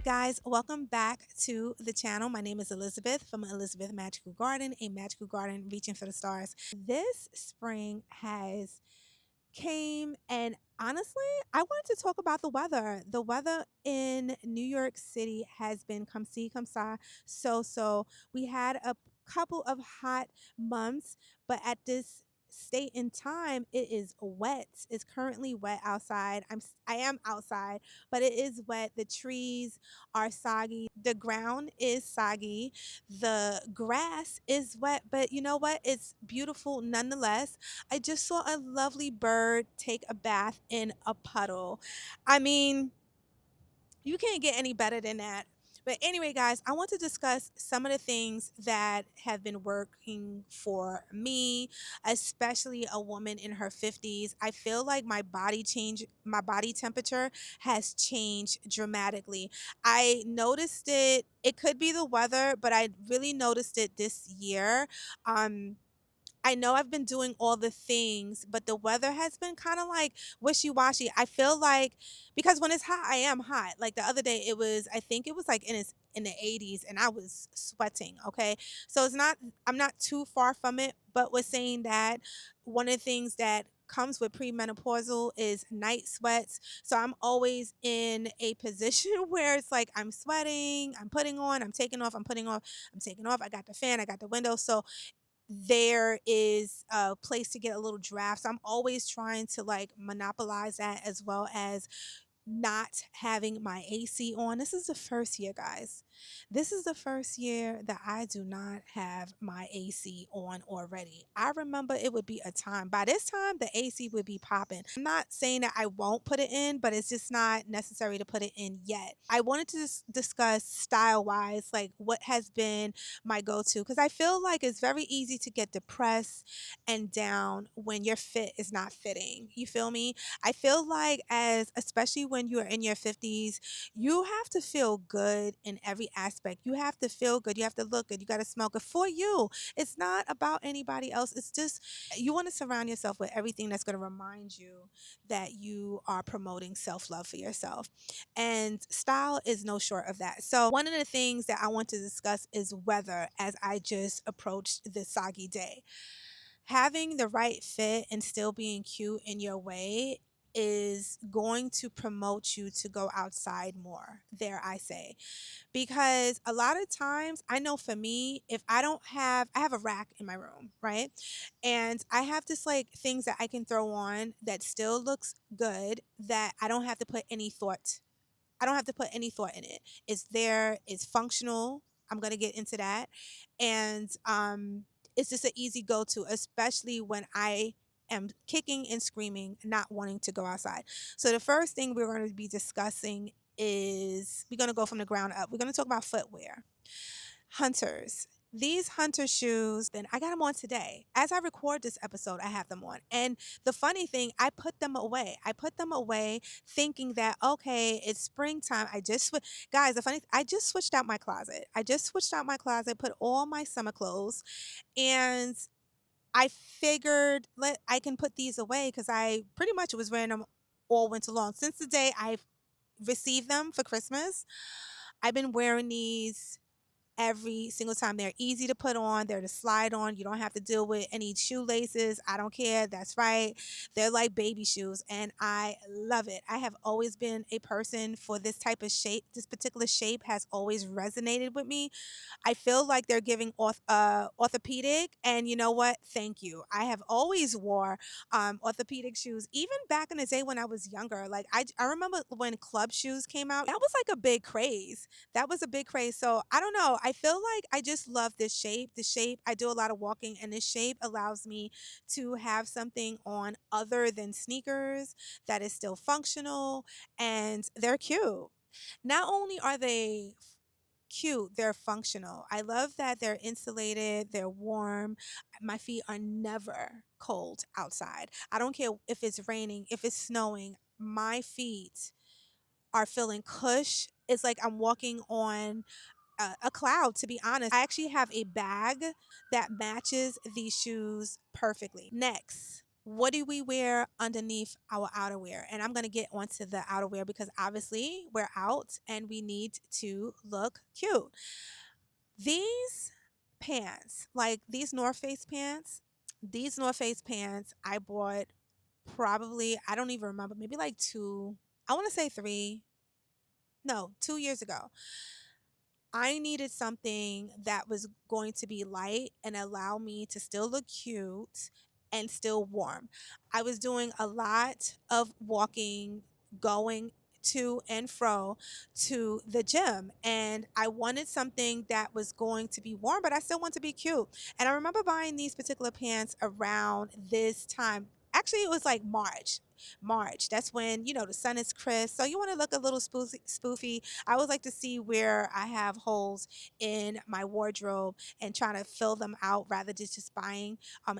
Guys, welcome back to the channel. My name is Elizabeth from Elizabeth Magical Garden, a magical garden reaching for the stars. This spring has came and honestly, I wanted to talk about the weather. The weather in New York City has been come see, come sa, so. We had a couple of hot months, but at this state in time it is wet. It's currently wet outside. I am outside, but it is wet. The trees are soggy, the ground is soggy, the grass is wet, but you know what, it's beautiful nonetheless. I just saw a lovely bird take a bath in a puddle. I mean, you can't get any better than that. But anyway, guys, I want to discuss some of the things that have been working for me, especially a woman in her 50s. I feel like my body temperature has changed dramatically. I noticed it, it could be the weather, but I really noticed it this year. Um I know I've been doing all the things, but the weather has been kind of like wishy-washy. I feel like because when it's hot, I am hot. Like the other day I think it was like in the 80s and I was sweating, okay? So I'm not too far from it, but with saying that, one of the things that comes with premenopausal is night sweats. So I'm always in a position where it's like I'm sweating, I'm putting on, I'm taking off, I'm putting off, I'm taking off. I got the fan, I got the window. So there is a place to get a little draft. So I'm always trying to like monopolize that as well as not having my AC on. This is the first year, guys. This is the first year that I do not have my AC on already. I remember it would be a time. By this time, the AC would be popping. I'm not saying that I won't put it in, but it's just not necessary to put it in yet. I wanted to discuss style wise, like what has been my go to, because I feel like it's very easy to get depressed and down when your fit is not fitting. You feel me? I feel like as especially when you are in your 50s, you have to feel good in every aspect. You have to feel good. You have to look good. You got to smell good for you. It's not about anybody else. It's just you want to surround yourself with everything that's going to remind you that you are promoting self-love for yourself. And style is no short of that. So, one of the things that I want to discuss is weather as I just approached this soggy day. Having the right fit and still being cute in your way is going to promote you to go outside more, dare I say. Because a lot of times, I know for me, if I have a rack in my room, right? And I have this like things that I can throw on that still looks good that I don't have to put any thought. I don't have to put any thought in it. It's there, it's functional. I'm going to get into that. And it's just an easy go to, especially when I am kicking and screaming, not wanting to go outside. So, the first thing we're going to be discussing is we're going to go from the ground up. We're going to talk about footwear. Hunters. These hunter shoes, then I got them on today. As I record this episode, I have them on. And the funny thing, I put them away. I put them away thinking that, okay, it's springtime. Guys, I just switched out my closet. I just switched out my closet, put all my summer clothes, and I figured I can put these away because I pretty much was wearing them all winter long. Since the day I received them for Christmas, I've been wearing these every single time. They're easy to put on, they're to slide on. You don't have to deal with any shoelaces. I don't care. That's right. They're like baby shoes, and I love it. I have always been a person for this type of shape. This particular shape has always resonated with me. I feel like they're giving orthopedic, and you know what? Thank you. I have always wore orthopedic shoes, even back in the day when I was younger. Like I remember when club shoes came out. That was like a big craze. That was a big craze. So I don't know. I feel like I just love this shape. The shape. I do a lot of walking, and this shape allows me to have something on other than sneakers that is still functional and they're cute. Not only are they cute, they're functional. I love that they're insulated, they're warm. My feet are never cold outside. I don't care if it's raining, if it's snowing, my feet are feeling cush. It's like I'm walking on a cloud, to be honest. I actually have a bag that matches these shoes perfectly. Next. what do we wear underneath our outerwear? And I'm going to get onto the outerwear because obviously we're out and we need to look cute. These pants, like these North Face pants, I bought probably, I don't even remember, maybe like two, I want to say three, no, 2 years ago. I needed something that was going to be light and allow me to still look cute and still warm. I was doing a lot of walking, going to and fro to the gym, and I wanted something that was going to be warm, but I still want to be cute. And I remember buying these particular pants around this time. Actually, it was like March. That's when, the sun is crisp. So you want to look a little spoofy. I always like to see where I have holes in my wardrobe and trying to fill them out rather than just buying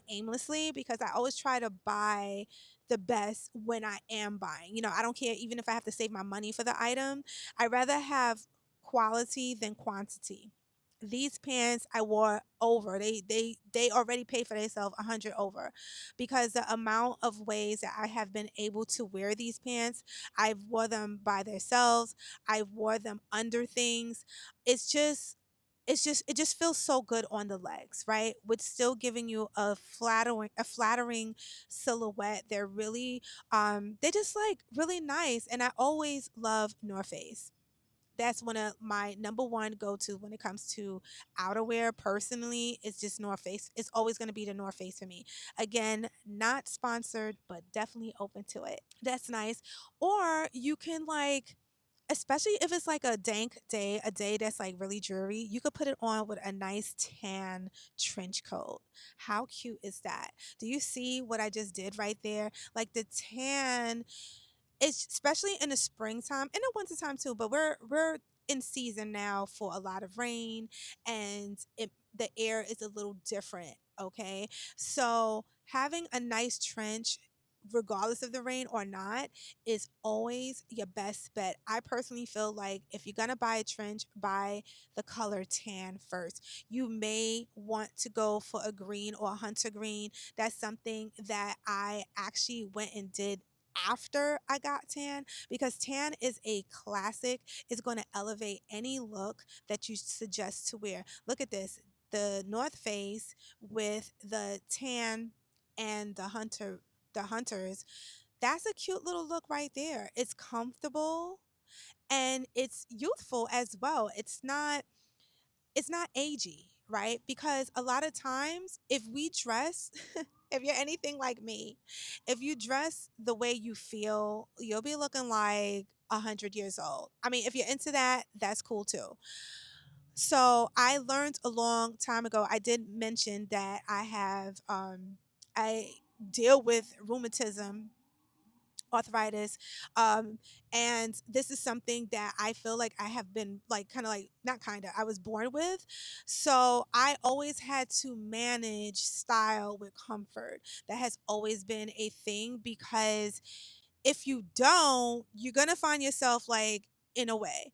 aimlessly, because I always try to buy the best when I am buying. I don't care even if I have to save my money for the item. I rather have quality than quantity. These pants I wore over. They already paid for themselves 100 over, because the amount of ways that I have been able to wear these pants, I've wore them by themselves, I've wore them under things. It just feels so good on the legs, right? With still giving you a flattering silhouette. They're just like really nice, and I always love North Face. That's one of my number one go to when it comes to outerwear. Personally, it's just North Face. It's always going to be the North Face for me. Again, not sponsored, but definitely open to it. That's nice. Or you can, like, especially if it's like a dank day, a day that's like really dreary, you could put it on with a nice tan trench coat. How cute is that? Do you see what I just did right there? Like the tan, it's especially in the springtime and the wintertime too, but we're in season now for a lot of rain, and the air is a little different, okay? So having a nice trench, regardless of the rain or not, is always your best bet. I personally feel like if you're gonna buy a trench, buy the color tan first. You may want to go for a green or a hunter green. That's something that I actually went and did after I got tan, because tan is a classic. It's going to elevate any look that you suggest to wear. Look at this, the North Face with the tan and the hunters. That's a cute little look right there. It's comfortable and it's youthful as well. It's not agey, right? Because a lot of times, if we dress, if you're anything like me, if you dress the way you feel, you'll be looking like 100 years old. I mean, if you're into that, that's cool too. So I learned a long time ago. I did mention that I deal with rheumatism, arthritis, um and this is something that I feel like I have been, like, kind of like, not kind of, I was born with. So I always had to manage style with comfort. That has always been a thing, because if you don't, you're gonna find yourself like in a way.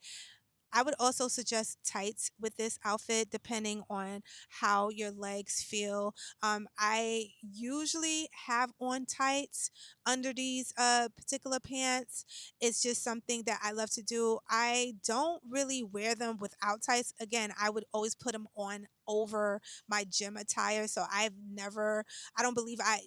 I would also suggest tights with this outfit, depending on how your legs feel. I usually have on tights under these particular pants. It's just something that I love to do. I don't really wear them without tights. Again, I would always put them on over my gym attire. So I don't believe I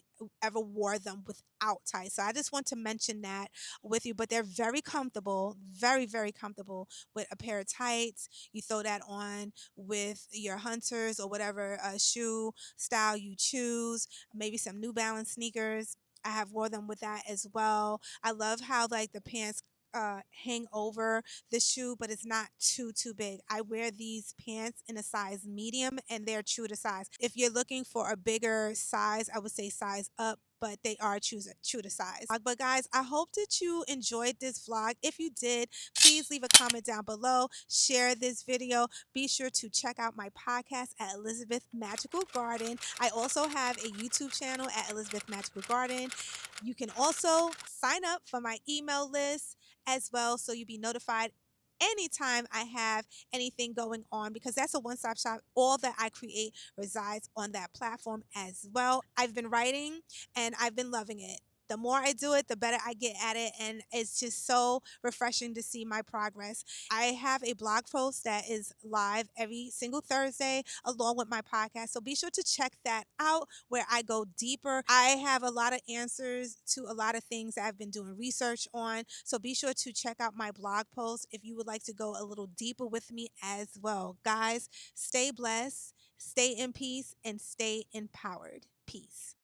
ever wore them without tights. So I just want to mention that with you. But they're very comfortable, very, very comfortable with a pair of tights. You throw that on with your hunters or whatever shoe style you choose, maybe some New Balance sneakers. I have wore them with that as well. I love how, like, the pants hang over the shoe, but it's not too big. I wear these pants in a size medium and they're true to size. If you're looking for a bigger size, I would say size up, but they are true to size. But guys, I hope that you enjoyed this vlog. If you did, please leave a comment down below, share this video. Be sure to check out my podcast at Elizabeth Magical Garden. I also have a YouTube channel at Elizabeth Magical Garden. You can also sign up for my email list as well, so you'll be notified anytime I have anything going on, because that's a one stop shop. All that I create resides on that platform as well. I've been writing and I've been loving it. The more I do it, the better I get at it. And it's just so refreshing to see my progress. I have a blog post that is live every single Thursday along with my podcast. So be sure to check that out where I go deeper. I have a lot of answers to a lot of things that I've been doing research on. So be sure to check out my blog post if you would like to go a little deeper with me as well. Guys, stay blessed, stay in peace, and stay empowered. Peace.